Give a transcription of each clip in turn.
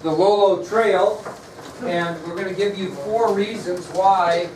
the Lolo Trail, and we're going to give you 4 reasons why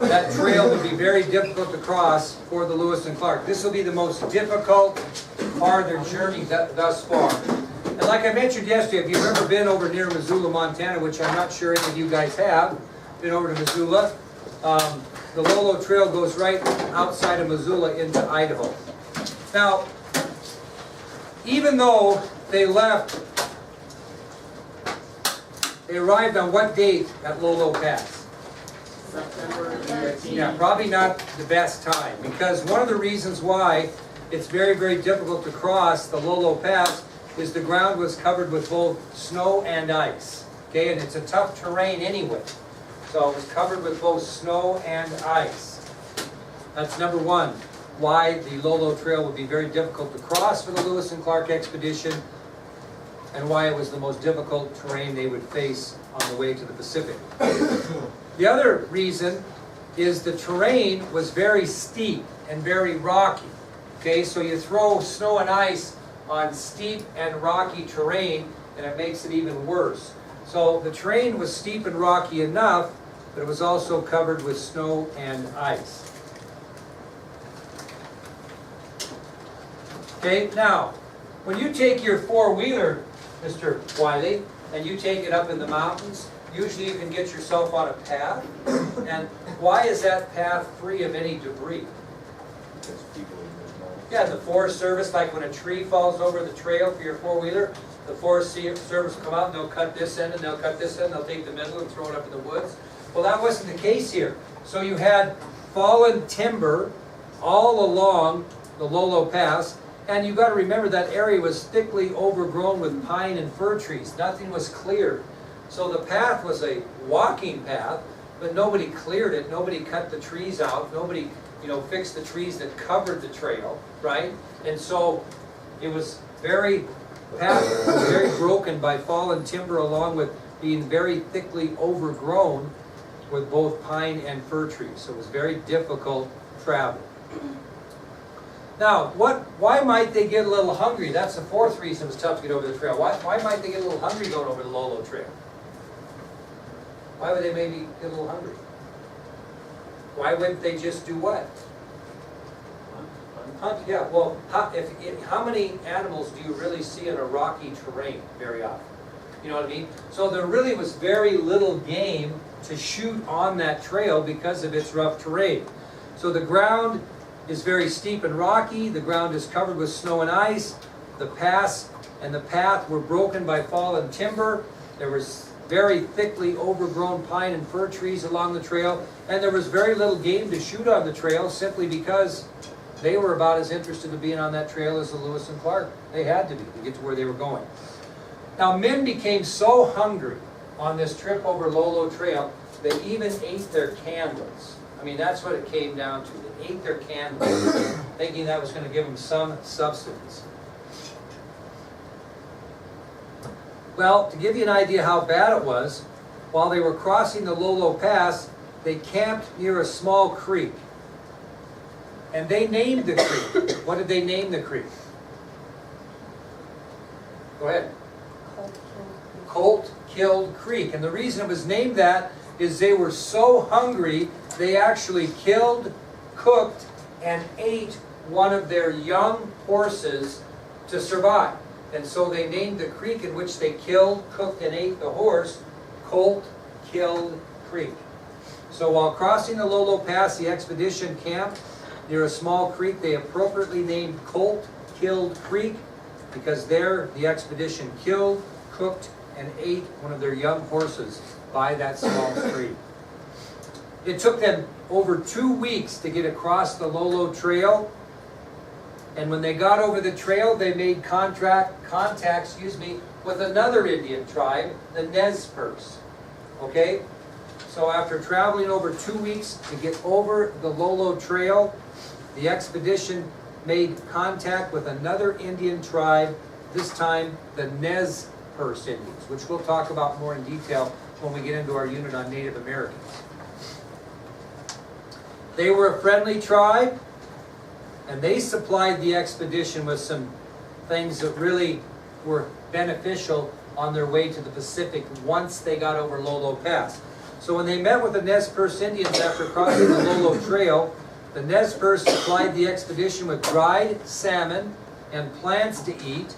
that trail would be very difficult to cross for the Lewis and Clark. This will be the most difficult part of their journey thus far. And like I mentioned yesterday, if you've ever been over near Missoula, Montana, which I'm not sure any of you guys have, been over to Missoula, the Lolo Trail goes right outside of Missoula into Idaho. Now, even though they arrived on what date at Lolo Pass? September 18th. Yeah, probably not the best time, because one of the reasons why it's very, very difficult to cross the Lolo Pass is the ground was covered with both snow and ice. Okay, and it's a tough terrain anyway. So it was covered with both snow and ice. That's number one, why the Lolo Trail would be very difficult to cross for the Lewis and Clark expedition, and why it was the most difficult terrain they would face on the way to the Pacific. The other reason is the terrain was very steep and very rocky. Okay, so you throw snow and ice on steep and rocky terrain, and it makes it even worse. So the terrain was steep and rocky enough, but it was also covered with snow and ice. Okay, now, when you take your 4-wheeler, Mr. Wiley, and you take it up in the mountains, usually you can get yourself on a path. And why is that path free of any debris? Yeah, the Forest Service, like when a tree falls over the trail for your 4-wheeler, the Forest Service will come out and they'll cut this end and they'll cut this end, they'll take the middle and throw it up in the woods. Well, that wasn't the case here. So you had fallen timber all along the Lolo Pass, and you've got to remember that area was thickly overgrown with pine and fir trees. Nothing was cleared. So the path was a walking path, but nobody cleared it. Nobody cut the trees out. Nobody, fixed the trees that covered the trail, right? And so it was very broken by fallen timber, along with being very thickly overgrown with both pine and fir trees. So it was very difficult travel. Now, why might they get a little hungry? That's the 4th reason it was tough to get over the trail. Why might they get a little hungry going over the Lolo Trail? Why would they maybe get a little hungry? Why wouldn't they just do what? Hunt. Yeah, well, how many animals do you really see in a rocky terrain very often? You know what I mean? So there really was very little game to shoot on that trail because of its rough terrain. So the ground is very steep and rocky. The ground is covered with snow and ice. The pass and the path were broken by fallen timber. There was very thickly overgrown pine and fir trees along the trail, and there was very little game to shoot on the trail, simply because they were about as interested in being on that trail as the Lewis and Clark. They had to be to get to where they were going. Now, men became so hungry on this trip over Lolo Trail, they even ate their candles. I mean, that's what it came down to. They ate their candles, thinking that was going to give them some substance. Well, to give you an idea how bad it was, while they were crossing the Lolo Pass, they camped near a small creek. And they named the creek. What did they name the creek? Go ahead. Colt-Killed Creek. And the reason it was named that is they were so hungry, they actually killed, cooked, and ate one of their young horses to survive. And so they named the creek in which they killed, cooked, and ate the horse Colt-Killed Creek. So while crossing the Lolo Pass, the expedition camped near a small creek they appropriately named Colt-Killed Creek, because there the expedition killed, cooked, and ate one of their young horses by that small stream. It took them over 2 weeks to get across the Lolo Trail. And when they got over the trail, they made contact with another Indian tribe, the Nez Perce. Okay? So after traveling over 2 weeks to get over the Lolo Trail, the expedition made contact with another Indian tribe, this time the Nez Perce Indians, which we'll talk about more in detail when we get into our unit on Native Americans. They were a friendly tribe, and they supplied the expedition with some things that really were beneficial on their way to the Pacific once they got over Lolo Pass. So when they met with the Nez Perce Indians after crossing the Lolo Trail, the Nez Perce supplied the expedition with dried salmon and plants to eat.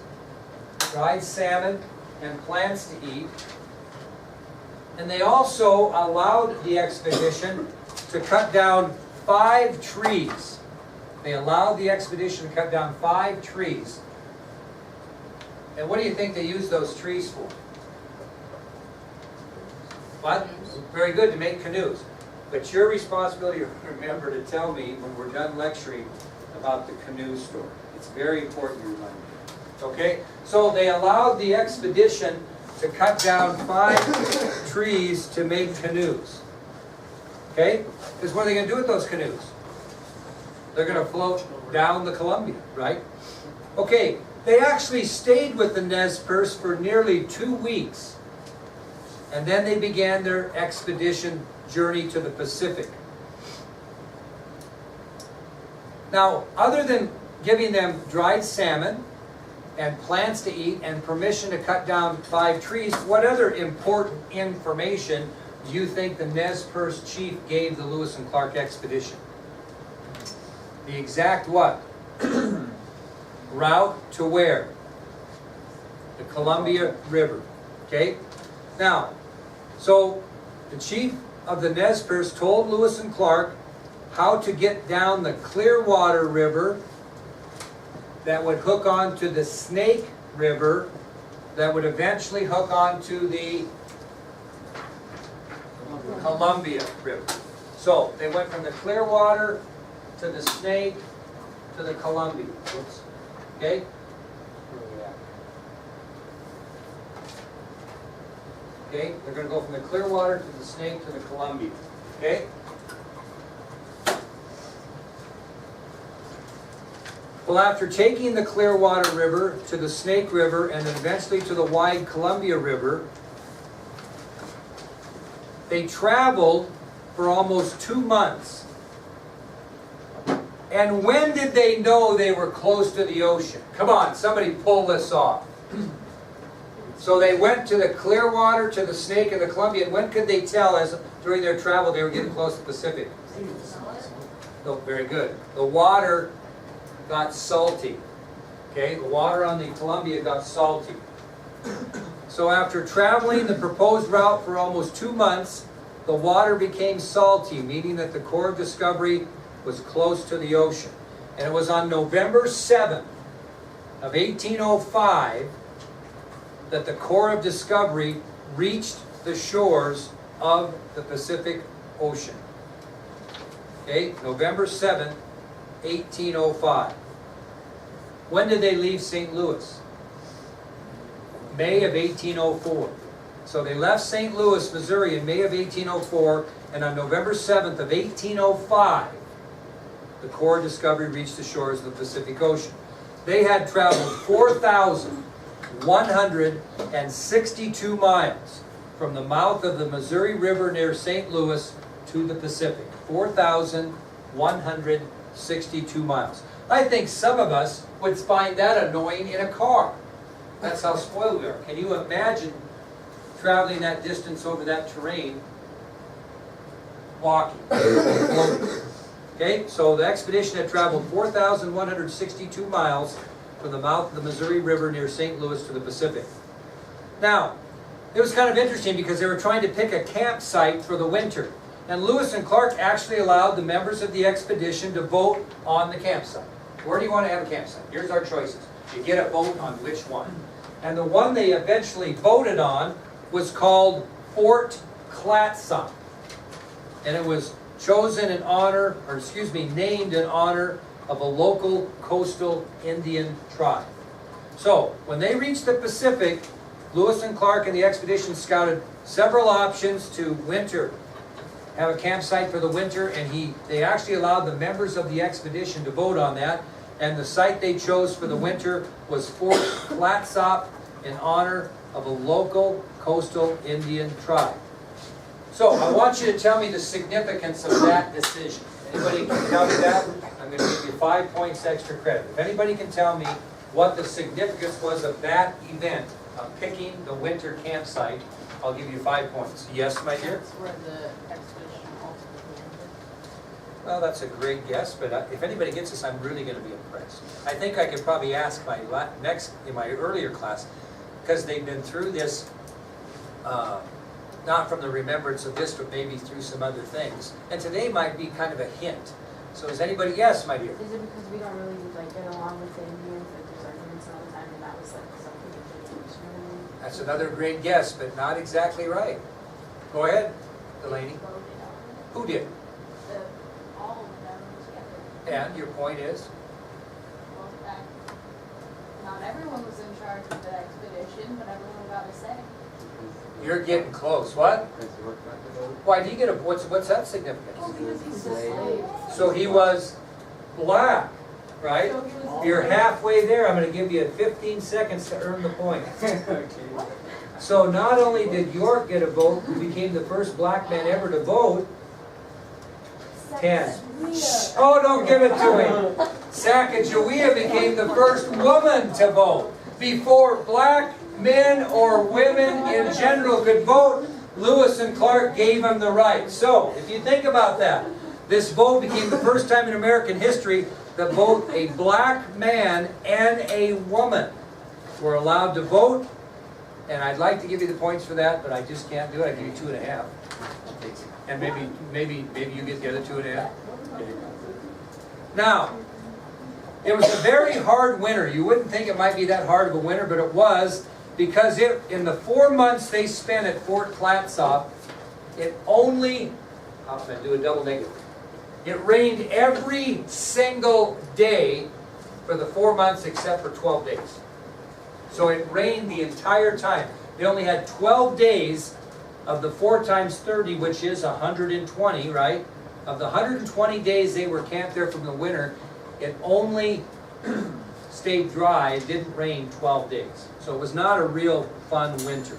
Dried salmon and plants to eat. And they also allowed the expedition to cut down 5 trees. They allowed the expedition to cut down 5 trees. And what do you think they used those trees for? What? Very good, to make canoes. But your responsibility to remember to tell me when we're done lecturing about the canoe story. It's very important you remember. Okay? So they allowed the expedition to cut down 5 trees to make canoes. Okay? Because what are they going to do with those canoes? They're going to float down the Columbia, right? Okay, they actually stayed with the Nez Perce for nearly 2 weeks. And then they began their expedition journey to the Pacific. Now, other than giving them dried salmon and plants to eat and permission to cut down 5 trees, what other important information do you think the Nez Perce chief gave the Lewis and Clark expedition? The exact what? Route to where? The Columbia River. Okay? Now, so the chief of the Nez Perce told Lewis and Clark how to get down the Clearwater River that would hook onto the Snake River that would eventually hook onto the Columbia River. So they went from the Clearwater to the Snake to the Columbia. Oops. Okay? Okay, they're going to go from the Clearwater to the Snake to the Columbia. Okay? Well, after taking the Clearwater River to the Snake River and then eventually to the wide Columbia River, they traveled for almost 2 months. And when did they know they were close to the ocean? Come on, somebody pull this off. So they went to the Clearwater, to the Snake, and the Columbia. And when could they tell as during their travel they were getting close to the Pacific? Oh, very good. The water got salty. Okay, the water on the Columbia got salty. So after traveling the proposed route for almost 2 months, the water became salty, meaning that the Corps of Discovery was close to the ocean. And it was on November 7th of 1805 that the Corps of Discovery reached the shores of the Pacific Ocean. Okay, November 7th, 1805. When did they leave St. Louis? May of 1804. So they left St. Louis, Missouri in May of 1804, and on November 7th of 1805, the Corps of Discovery reached the shores of the Pacific Ocean. They had traveled 4,162 miles from the mouth of the Missouri River near St. Louis to the Pacific. 4,162 miles. I think some of us would find that annoying in a car. That's how spoiled we are. Can you imagine traveling that distance over that terrain, walking? Okay, so the expedition had traveled 4,162 miles from the mouth of the Missouri River near St. Louis to the Pacific. Now, it was kind of interesting because they were trying to pick a campsite for the winter. And Lewis and Clark actually allowed the members of the expedition to vote on the campsite. Where do you want to have a campsite? Here's our choices. You get a vote on which one. And the one they eventually voted on was called Fort Clatsop. And it was chosen in honor, or excuse me, named in honor of a local coastal Indian tribe. So, when they reached the Pacific, Lewis and Clark and the expedition scouted several options to winter, have a campsite for the winter, and they actually allowed the members of the expedition to vote on that. And the site they chose for the winter was Fort Clatsop in honor of a local coastal Indian tribe. So I want you to tell me the significance of that decision. Anybody can tell me that? I'm going to give you 5 points extra credit. If anybody can tell me what the significance was of that event picking the winter campsite, I'll give you 5 points. Yes, my dear? That's where the expedition ultimately ended. Well, that's a great guess, but if anybody gets this, I'm really going to be impressed. I think I could probably ask my in my earlier class, because they've been through this, not from the remembrance of this, but maybe through some other things. And today might be kind of a hint. So is anybody, yes, my dear? Is it because we don't really like get along with the Indians, like there's arguments all the time, and that was like something that they teach me? That's another great guess, but not exactly right. Go ahead, Delaney. Who did? All of them together. And your point is? Well, that not everyone was in charge of the expedition, but everyone got a say. You're getting close. What? Why do you get a, what's that significance? Because he's a slave. So he was black, right? So he was You're halfway there. I'm going to give you 15 seconds to earn the point. So not only did York get a vote, who became the first black man ever to vote, 10. Oh, don't give it to him. Sacagawea became the first woman to vote. Before black men or women in general could vote, Lewis and Clark gave them the right. So, if you think about that, this vote became the first time in American history that both a black man and a woman were allowed to vote. And I'd like to give you the points for that, but I just can't do it. I give you 2.5. And maybe you get the other 2.5. Now, it was a very hard winter. You wouldn't think it might be that hard of a winter, but it was, because in the 4 months they spent at Fort Clatsop, it only, I'm going to do a double negative. It rained every single day for the 4 months except for 12 days. So it rained the entire time. They only had 12 days of the 4 times 30, which is 120, right? Of the 120 days they were camped there from the winter, it only stayed dry. It didn't rain 12 days. So it was not a real fun winter.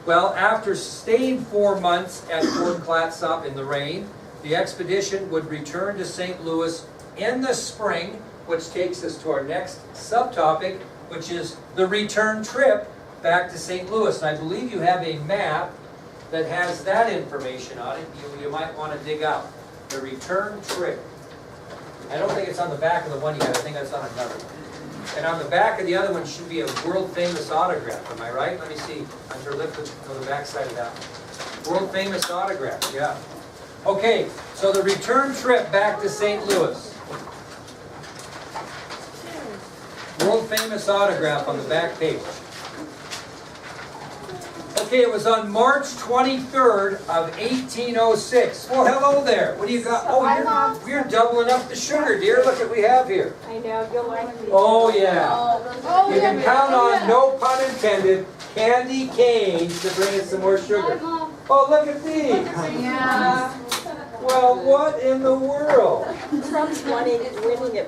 Well, after staying 4 months at Fort Clatsop in the rain, the expedition would return to St. Louis in the spring, which takes us to our next subtopic, which is the return trip back to St. Louis. And I believe you have a map that has that information on it. You might want to dig out. The return trip. I don't think it's on the back of the one you have. I think that's on another one. And on the back of the other one should be a world-famous autograph. Am I right? Let me see. Under lift on the back side of that one. World-famous autograph, yeah. Okay, so the return trip back to St. Louis. World-famous autograph on the back page. Okay, it was on March 23rd of 1806. Well, hello there. What do you got? Oh, you're doubling up the sugar, dear. Look what we have here. I know, you'll like these. Oh, yeah. You can count on, no pun intended, candy canes to bring us some more sugar. Oh, look at these. Yeah. Well, what in the world? Trump's winning at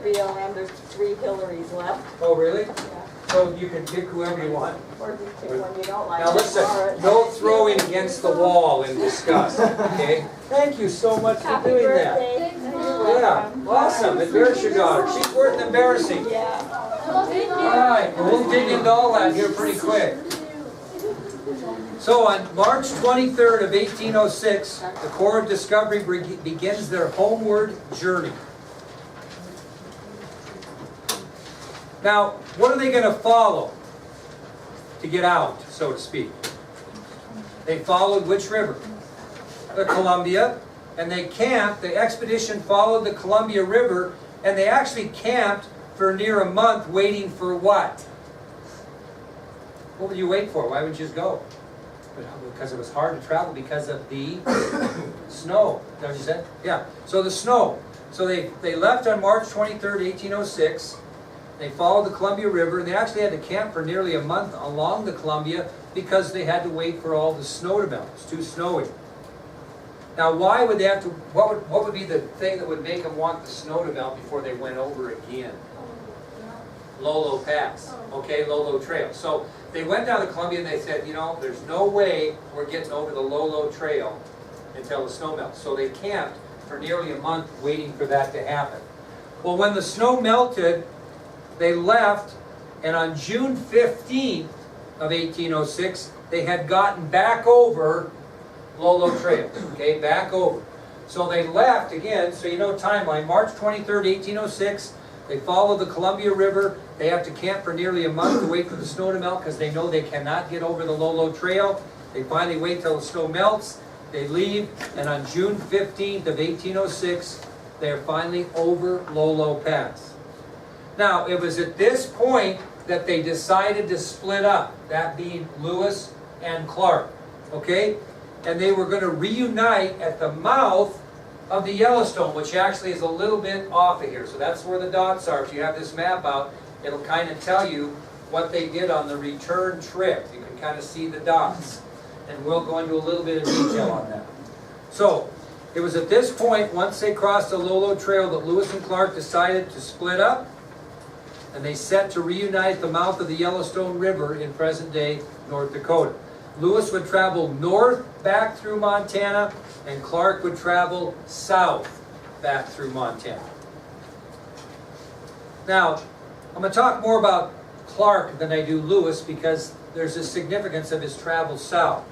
BLM. There's 3 Hillarys left. Oh, really? Yeah. So you can pick whoever you want. Or just pick one you don't like. Now listen, no throwing against the wall in disgust, okay? Thank you so much for Happy doing that. birthday. Yeah, awesome. Embarrass your daughter. She's worth embarrassing. Yeah. All right, well, we'll dig into all that here pretty quick. So on March 23rd of 1806, the Corps of Discovery begins their homeward journey. Now, what are they going to follow to get out, so to speak? They followed which river? The Columbia. And they camped, the expedition followed the Columbia River, and they actually camped for near a month waiting for what? What would you wait for? Why wouldn't you just go? Because it was hard to travel because of the snow. Is that what you said? Yeah. So the snow. So they left on March 23rd, 1806. They followed the Columbia River, and they actually had to camp for nearly a month along the Columbia because they had to wait for all the snow to melt. It's too snowy. Now, why would they have to? What would be the thing that would make them want the snow to melt before they went over again? Lolo Pass, okay, Lolo Trail. So they went down the Columbia and they said, you know, there's no way we're getting over the Lolo Trail until the snow melts. So they camped for nearly a month waiting for that to happen. Well, when the snow melted, they left, and on June 15th, of 1806, they had gotten back over Lolo Trail, okay, back over. So they left, again, so you know timeline, March 23rd, 1806, they follow the Columbia River. They have to camp for nearly a month to wait for the snow to melt because they know they cannot get over the Lolo Trail. They finally wait till the snow melts. They leave, and on June 15th of 1806, they're finally over Lolo Pass. Now, it was at this point that they decided to split up, that being Lewis and Clark, okay? And they were going to reunite at the mouth of the Yellowstone, which actually is a little bit off of here. So that's where the dots are. If you have this map out, it'll kind of tell you what they did on the return trip. You can kind of see the dots. And we'll go into a little bit of detail on that. So, it was at this point, once they crossed the Lolo Trail, that Lewis and Clark decided to split up. And they set to reunite at the mouth of the Yellowstone River in present-day North Dakota. Lewis would travel north back through Montana, and Clark would travel south back through Montana. Now, I'm going to talk more about Clark than I do Lewis because there's a significance of his travel south.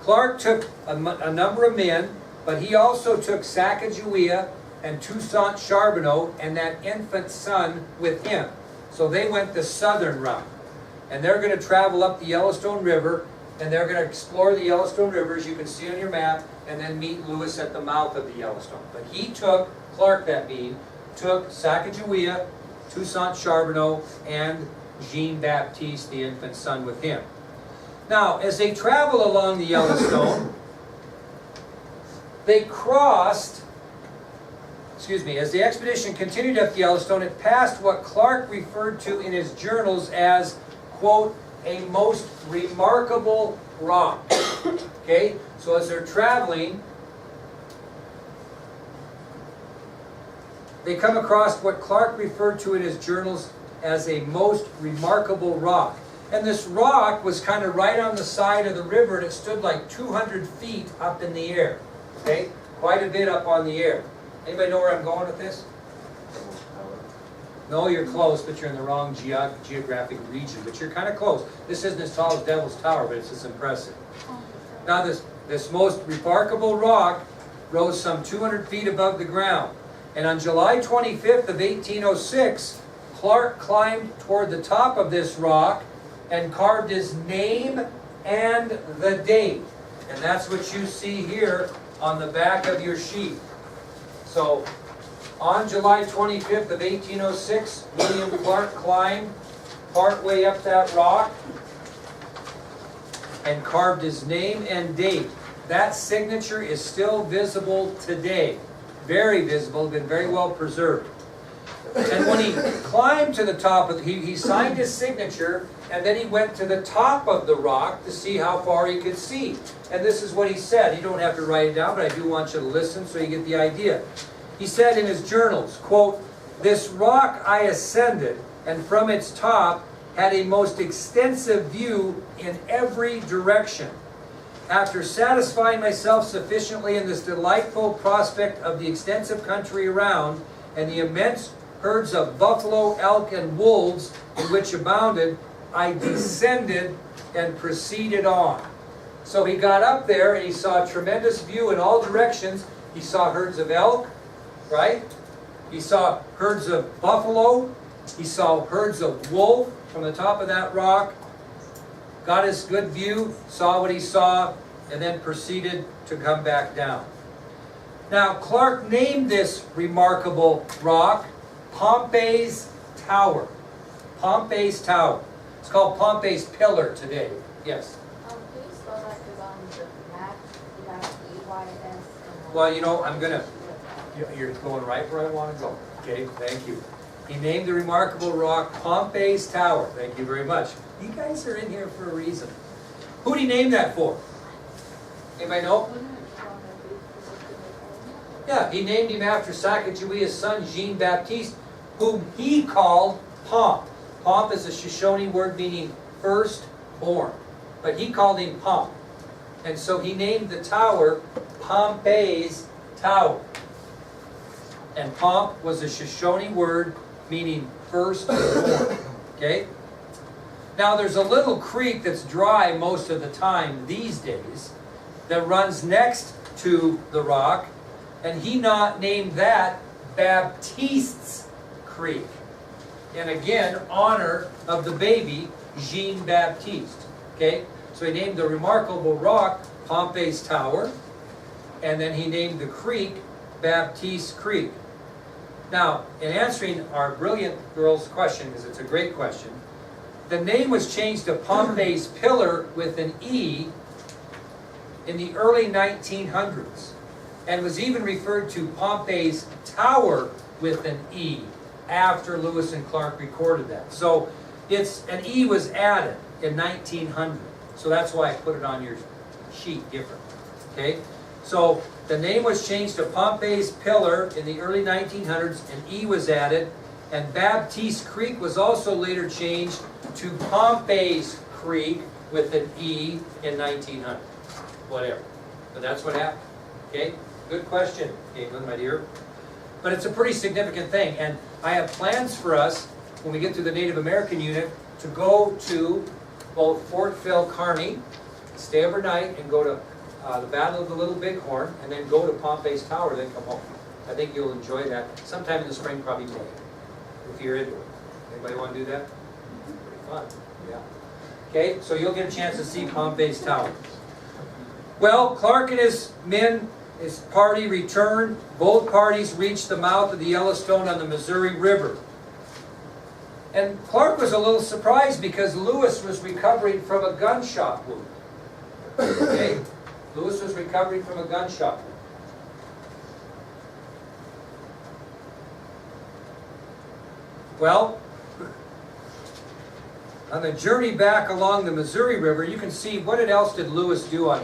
Clark took a number of men, but he also took Sacagawea and Toussaint Charbonneau and that infant son with him. So they went the southern route. And they're going to travel up the Yellowstone River, and they're going to explore the Yellowstone River, as you can see on your map, and then meet Lewis at the mouth of the Yellowstone. But he took, Clark that being, took Sacagawea, Toussaint Charbonneau, and Jean-Baptiste, the infant son, with him. Now, as they travel along the Yellowstone, they crossed, as the expedition continued up the Yellowstone, it passed what Clark referred to in his journals as, quote, a most remarkable rock. Okay, so as they're traveling, they come across what Clark referred to in his journals as a most remarkable rock. And this rock was kind of right on the side of the river, and it stood like 200 feet up in the air. Okay, quite a bit up on the air. Anybody know where I'm going with this? No, you're close, but you're in the wrong geographic region. But you're kind of close. This isn't as tall as Devil's Tower, but it's as impressive. Now, this most remarkable rock rose some 200 feet above the ground. And on July 25th of 1806, Clark climbed toward the top of this rock and carved his name and the date. And that's what you see here on the back of your sheet. So, on July 25th of 1806, William Clark climbed partway up that rock and carved his name and date. That signature is still visible today. Very visible, been very well preserved. And when he climbed to the top of he signed his signature, and then he went to the top of the rock to see how far he could see. And this is what he said. You don't have to write it down, but I do want you to listen so you get the idea. He said in his journals, quote, "This rock I ascended, and from its top had a most extensive view in every direction. After satisfying myself sufficiently in this delightful prospect of the extensive country around, and the immense herds of buffalo, elk, and wolves in which abounded, I descended and proceeded on." So he got up there and he saw a tremendous view in all directions. He saw herds of elk, right? He saw herds of buffalo. He saw herds of wolf from the top of that rock. Got his good view, saw what he saw, and then proceeded to come back down. Now, Clark named this remarkable rock Pompey's Tower. Pompey's Tower. It's called Pompey's Pillar today. Yes? Can you spell that, because on the map, you have EYS. Well, you know, you're going right where I want to go. Okay, thank you. He named the remarkable rock Pompey's Tower. Thank you very much. You guys are in here for a reason. Who did he name that for? Anybody know? Yeah, he named him after Sacagawea's son, Jean-Baptiste, whom he called Pomp. Pomp is a Shoshone word meaning firstborn, but he called him Pomp. And so he named the tower Pompey's Tower. And Pomp was a Shoshone word meaning firstborn. Okay? Now there's a little creek that's dry most of the time these days that runs next to the rock, and he not named that Baptiste's Creek. And again, honor of the baby, Jean Baptiste. Okay? So he named the remarkable rock Pompey's Tower, and then he named the creek Baptiste Creek. Now, in answering our brilliant girl's question, because it's a great question, the name was changed to Pompey's Pillar with an E in the early 1900s, and was even referred to Pompey's Tower with an E after Lewis and Clark recorded that. So an E was added in 1900. So that's why I put it on your sheet differently. Okay? So the name was changed to Pompey's Pillar in the early 1900s, and E was added, and Baptiste Creek was also later changed to Pompey's Creek with an E in 1900. Whatever. But that's what happened. Okay? Good question, Caitlin, my dear. But it's a pretty significant thing, and I have plans for us, when we get to the Native American unit, to go to both Fort Phil Kearny, stay overnight, and go to the Battle of the Little Bighorn, and then go to Pompey's Tower, then come home. I think you'll enjoy that sometime in the spring, probably May, if you're into it. Anybody want to do that? Pretty fun, yeah. Okay, so you'll get a chance to see Pompey's Tower. Well, Clark and his men, his party returned. Both parties reached the mouth of the Yellowstone on the Missouri River. And Clark was a little surprised because Lewis was recovering from a gunshot wound. Okay? Lewis was recovering from a gunshot wound. Well, on the journey back along the Missouri River, you can see what else did Lewis do on his